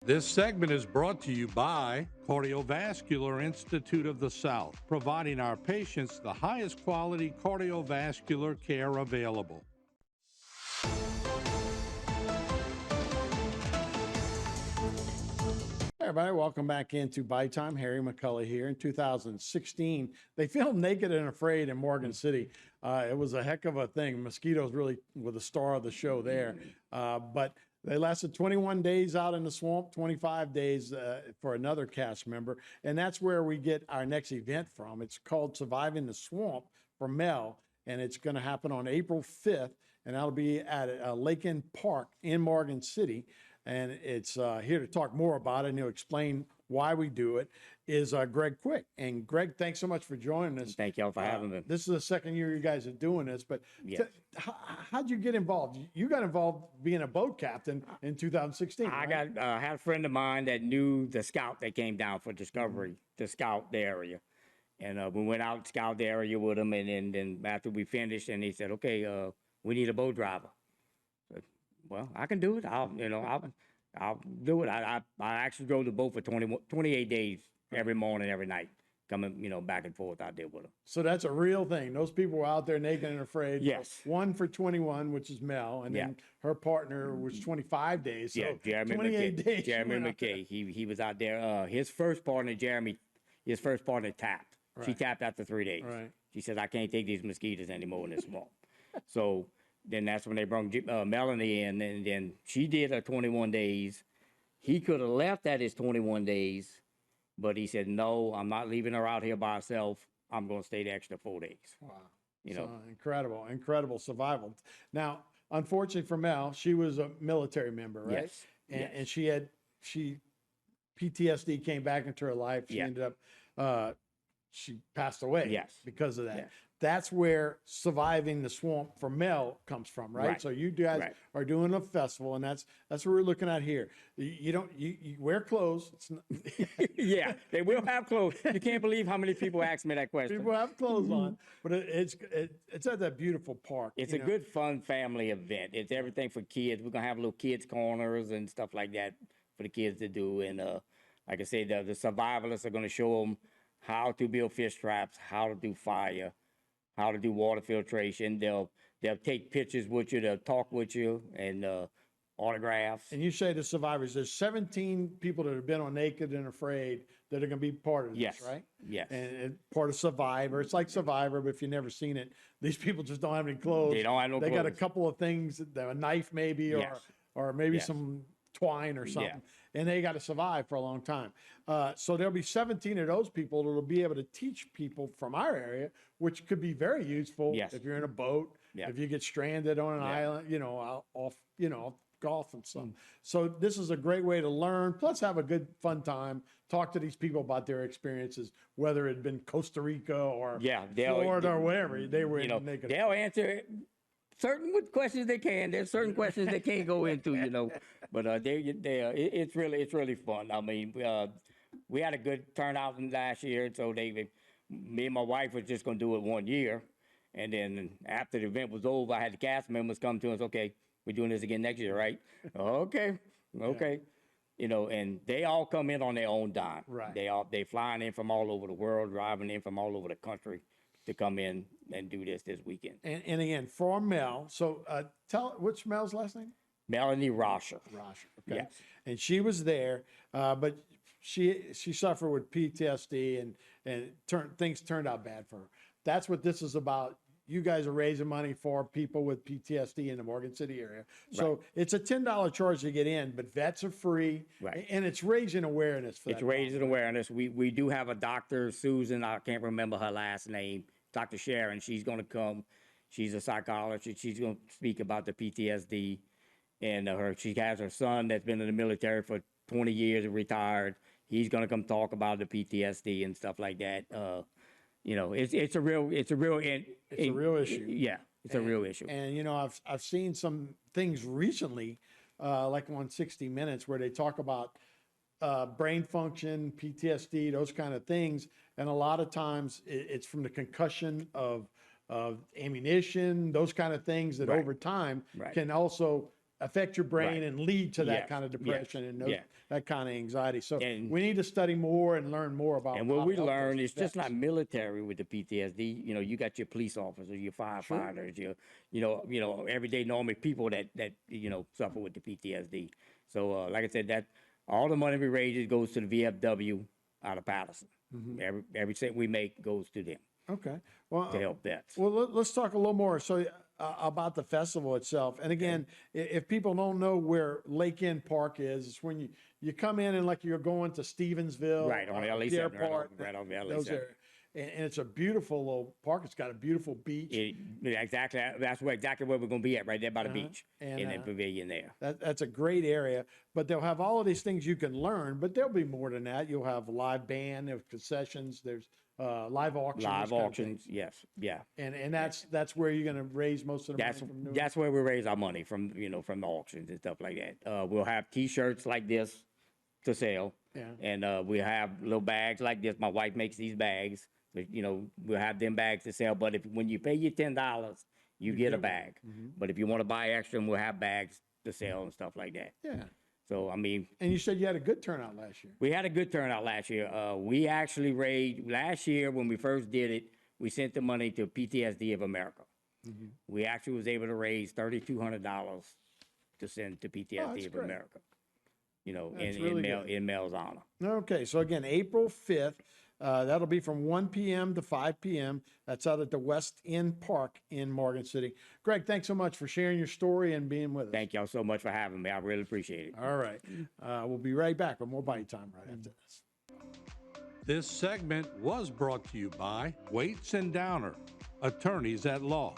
This segment is brought to you by Cardiovascular Institute of the South, providing our patients the highest quality cardiovascular care available. Hey everybody, welcome back into Bite Time. Harry McCullough here. In 2016, they filmed Naked and Afraid in Morgan City. It was a heck of a thing. Mosquitoes really were the star of the show there. But they lasted 21 days out in the swamp, 25 days for another cast member. And that's where we get our next event from. It's called Surviving the Swamp for Mel. And it's going to happen on April 5th. And that'll be at Lakeland Park in Morgan City. And it's here to talk more about it and he'll explain why we do it, is Greg Quick. And Greg, thanks so much for joining us. Thank y'all for having me. This is the second year you guys are doing this, but Yes. how'd you get involved? You got involved being a boat captain in 2016. I right? had a friend of mine that knew the scout that came down for Discovery to scout the area. And we went out and scout the area with him. And then after we finished, and he said, okay, we need a boat driver. Well, I can do it. I'll do it. I actually drove the boat for 28 days every morning, every night, coming, back and forth out there with them. So that's a real thing. Those people were out there naked and afraid. Yes. One for 21, which is Mel, and then her partner was 25 days. So Yeah, Jeremy 28 McKay. days. Jeremy McKay. He was out there. His first partner, his first partner tapped. She Right. tapped after 3 days. Right. She said, I can't take these mosquitoes anymore in this swamp. So then that's when they brought Melanie in, and then she did her 21 days. He could have left at his 21 days, but he said, no, I'm not leaving her out here by herself. I'm going to stay the extra 4 days. Wow. You So know, incredible survival. Now, unfortunately for Mel, she was a military member, right? Yes. And she PTSD came back into her life. She ended up, she passed away because of that. Yes. That's where Surviving the Swamp for Mel comes from, right? Right. So you guys are doing a festival, and that's what we're looking at here. You wear clothes. It's not, yeah, they will have clothes. You can't believe how many people ask me that question. people have clothes on, but it's at that beautiful park. It's a good, fun family event. It's everything for kids. We're gonna have little kids corners and stuff like that for the kids to do. And like I said, the survivalists are gonna show them how to build fish traps, how to do fire, how to do water filtration. They'll take pictures with you. They'll talk with you and autographs. And you say the survivors, there's 17 people that have been on Naked and Afraid that are going to be part of this, Yes. right? Yes. And part of Survivor. It's like Survivor, but if you've never seen it, these people just don't have any clothes. They don't have no They got a clothes. couple of things, a knife maybe, or maybe Yes. some twine or something. And they got to survive for a long time. So there'll be 17 of those people that will be able to teach people from our area, which could be very useful if you're in a boat, if you get stranded on an island, off Gulf and stuff. So this is a great way to learn, plus have a good fun time. Talk to these people about their experiences, whether it had been Costa Rica or Florida or whatever. They were naked. They'll answer certain questions they can. There's certain questions they can't go into, But it's really fun. I mean, we had a good turnout last year, so me and my wife was just going to do it 1 year, and then after the event was over, I had the cast members come to us. Okay, we're doing this again next year, right? Okay. And they all come in on their own dime. Right. They flying in from all over the world, driving in from all over the country to come in and do this weekend. And again, for Mel, so what's Mel's last name? Melanie Rosher. Okay. Yes. And she was there, but she suffered with PTSD and things turned out bad for her. That's what this is about. You guys are raising money for people with PTSD in the Morgan City area. So it's a $10 charge to get in, but vets are free. Right. And it's raising awareness for that. It's raising awareness. We do have a doctor, Susan, I can't remember her last name, Dr. Sharon. She's going to come. She's a psychologist. She's going to speak about the PTSD. And she has her son that's been in the military for 20 years and retired. He's going to come talk about the PTSD and stuff like that. It's a real issue. Yeah, it's a real issue. And I've seen some things recently, like on 60 Minutes, where they talk about brain function, PTSD, those kind of things. And a lot of times it's from the concussion of ammunition, those kind of things that over time can also affect your brain Right. and lead to that Yes, kind of yes, depression and yeah. that kind of anxiety. So And- we need to study more and learn more about. And how what to we help those learn is just steps. not military with the PTSD. You know, you got your police officers, your firefighters, your, you know, everyday normal people that suffer with the PTSD. So, like I said, that all the money we raise goes to the VFW out of Patterson. Every cent we make goes to them Okay. Well, to help vets. Well, let's talk a little more. So about the festival itself. And again, if people don't know where Lake End Park is, it's when you come in and like you're going to Stevensville, Right, on LA Deer 7, Park, right on the LA those 7. and it's a beautiful little park. It's got a beautiful beach. Exactly. That's exactly where we're going to be at, right there by the beach, And, in that pavilion there. That's a great area, but they'll have all of these things you can learn, but there'll be more than that. You'll have live band, there's concessions, there's live auctions. Live auctions, yes, yeah. And that's where you're going to raise most of the That's money from. that's where we raise our money from, from the auctions and stuff like that. We'll have T-shirts like this to sell, and we'll have little bags like this. My wife makes these bags. But, we'll have them bags to sell. But when you pay your $10, you get a bag. But if you want to buy extra, we'll have bags to sell and stuff like that. Yeah. So I mean, And you said you had a good turnout last year. we had a good turnout last year. We actually raised last year when we first did it. We sent the money to PTSD of America. We actually was able to raise $3,200 to send to PTSD of great. America. That's really good. In Mel's honor. Okay, so again, April 5th, that'll be from 1 p.m. to 5 p.m. That's out at the West End Park in Morgan City. Greg, thanks so much for sharing your story and being with us. Thank y'all so much for having me. I really appreciate it. All right. We'll be right back with more Bayou Time right after this. This segment was brought to you by Waits and Downer, attorneys at law.